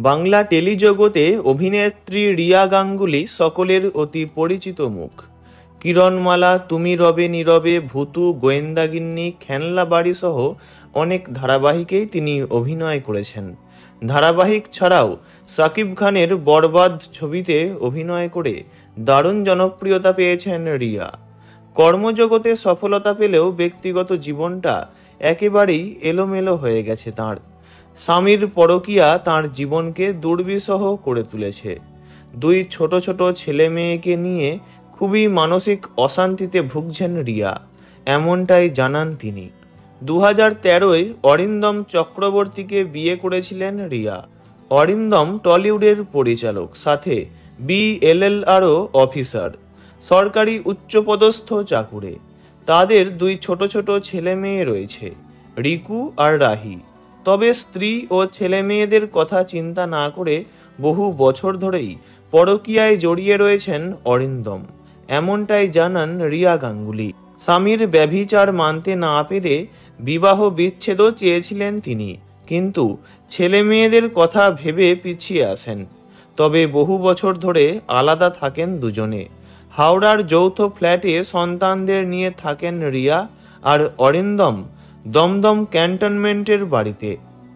বাংলা টেলিজগতে অভিনেত্রী রিয়া গাঙ্গুলি সকলের অতি পরিচিত মুখ। কিরণমালা, তুমি রবে নীরবে, ভূতু, গোয়েন্দাগিন্নি, খেলনা বাড়ি সহ অনেক ধারাবাহিকেই তিনি অভিনয় করেছেন। ধারাবাহিক ছাড়াও সাকিব খানের বরবাদ ছবিতে অভিনয় করে দারুণ জনপ্রিয়তা পেয়েছেন রিয়া। কর্মজগতে সফলতা পেলেও ব্যক্তিগত জীবনটা একেবারেই এলোমেলো হয়ে গেছে তাঁর। স্বামীর পরকীয়া তাঁর জীবনকে দুর্বিষহ করে তুলেছে। দুই ছোট ছোট ছেলে মেয়েকে নিয়ে খুবই মানসিক অশান্তিতে ভুগছেন রিয়া, এমনটাই জানান তিনি। 2013-য় অরিন্দম চক্রবর্তীকে বিয়ে করেছিলেন রিয়া। অরিন্দম টলিউডের পরিচালক, সাথে BLLRও অফিসার, সরকারি উচ্চপদস্থ চাকুরে। তাদের দুই ছোট ছোট ছেলে মেয়ে রয়েছে, রিকু আর রাহি। তবে স্ত্রী ও ছেলে মেয়েদের কথা চিন্তা না করে বহু বছর ধরেই পরকীয়ায় জড়িয়ে রয়েছেন অরিন্দম, এমনটাই জানান রিয়া গাঙ্গুলি। স্বামীর ব্যভিচার মানতে না পেরে বিবাহ বিচ্ছেদও চেয়েছিলেন তিনি, কিন্তু ছেলে মেয়েদের কথা ভেবে পিছিয়ে আসেন। তবে বহু বছর ধরে আলাদা থাকেন দুজনে। হাওড়ার যৌথ ফ্ল্যাটে সন্তানদের নিয়ে থাকেন রিয়া আর অরিন্দম দমদম ক্যান্টনমেন্টের বাড়িতে।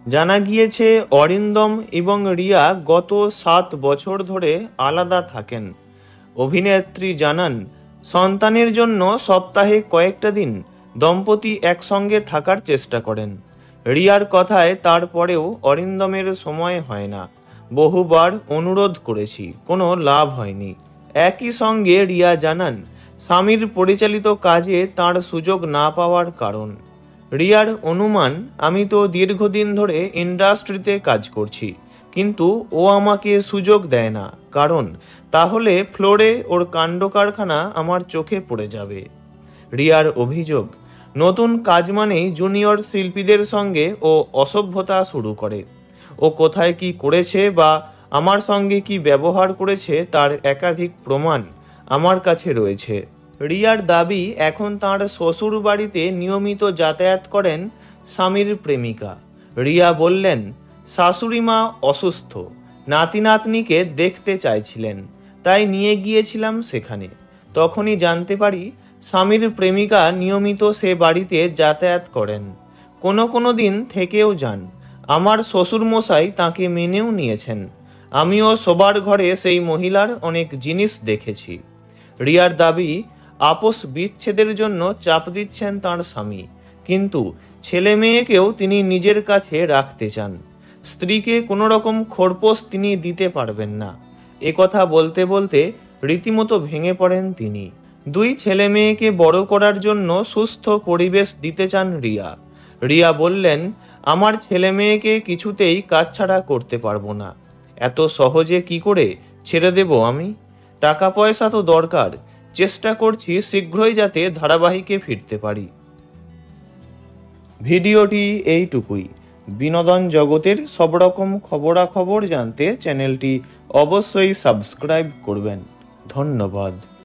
জানা গিয়েছে অরিন্দম এবং রিয়া গত 7 বছর ধরে আলাদা থাকেন। অভিনেত্রী জানান, সন্তানের জন্য সপ্তাহে কয়েকটা দিন দম্পতি একসঙ্গে থাকার চেষ্টা করেন। রিয়ার কথায় তারপরেও অরিন্দমের সময় হয় না। বহুবার অনুরোধ করেছি, কোনো লাভ হয়নি। একই সঙ্গে রিয়া জানান, স্বামীর পরিচালিত কাজে তার সুযোগ না পাওয়ার কারণ। রিয়ার অনুমান, আমি তো দীর্ঘদিন ধরে ইন্ডাস্ট্রিতে কাজ করছি, কিন্তু ও আমাকে সুযোগ দেয় না, কারণ তাহলে ফ্লোরে ওর কাণ্ড কারখানা আমার চোখে পড়ে যাবে। রিয়ার অভিযোগ, নতুন কাজ মানেই জুনিয়র শিল্পীদের সঙ্গে ও অসভ্যতা শুরু করে। ও কোথায় কি করেছে বা আমার সঙ্গে কি ব্যবহার করেছে তার একাধিক প্রমাণ আমার কাছে রয়েছে। রিয়ার দাবি, এখন তাঁর শ্বশুর বাড়িতে নিয়মিত যাতায়াত করেন স্বামীর প্রেমিকা। রিয়া বললেন, শাশুড়ি মা অসুস্থ, নাতি নাতনিকে দেখতে চাইছিলেন, তাই নিয়ে গিয়েছিলাম সেখানে। তখনই জানতে পারি স্বামীর প্রেমিকা নিয়মিত সে বাড়িতে যাতায়াত করেন, কোনো দিন থেকেও যান। আমার শ্বশুরমশাই তাকে মেনেও নিয়েছেন। আমিও সবার ঘরে সেই মহিলার অনেক জিনিস দেখেছি। রিয়ার দাবি, আপোষ বিচ্ছেদের জন্য চাপ দিচ্ছেন তাঁর স্বামী, কিন্তু ছেলে মেয়েকেও তিনি নিজের কাছে রাখতে চান। স্ত্রীকে কোনো রকম খোরপোশ তিনি দিতে পারবেন না। একথা বলতে বলতে রীতিমতো ভেঙে পড়েন তিনি। দুই ছেলে মেয়েকে বড় করার জন্য সুস্থ পরিবেশ দিতে চান রিয়া। রিয়া বললেন, আমার ছেলে মেয়েকে কিছুতেই কাছছাড়া করতে পারবো না। এত সহজে কি করে ছেড়ে দেব আমি? টাকা পয়সা তো দরকার। চেষ্টা করছি শীঘ্রই যাতে ধারাবাহিকে ফিরতে পারি। ভিডিওটি এইটুকুই। বিনোদন জগতের সব রকম খবরাখবর জানতে চ্যানেলটি অবশ্যই সাবস্ক্রাইব করবেন। ধন্যবাদ।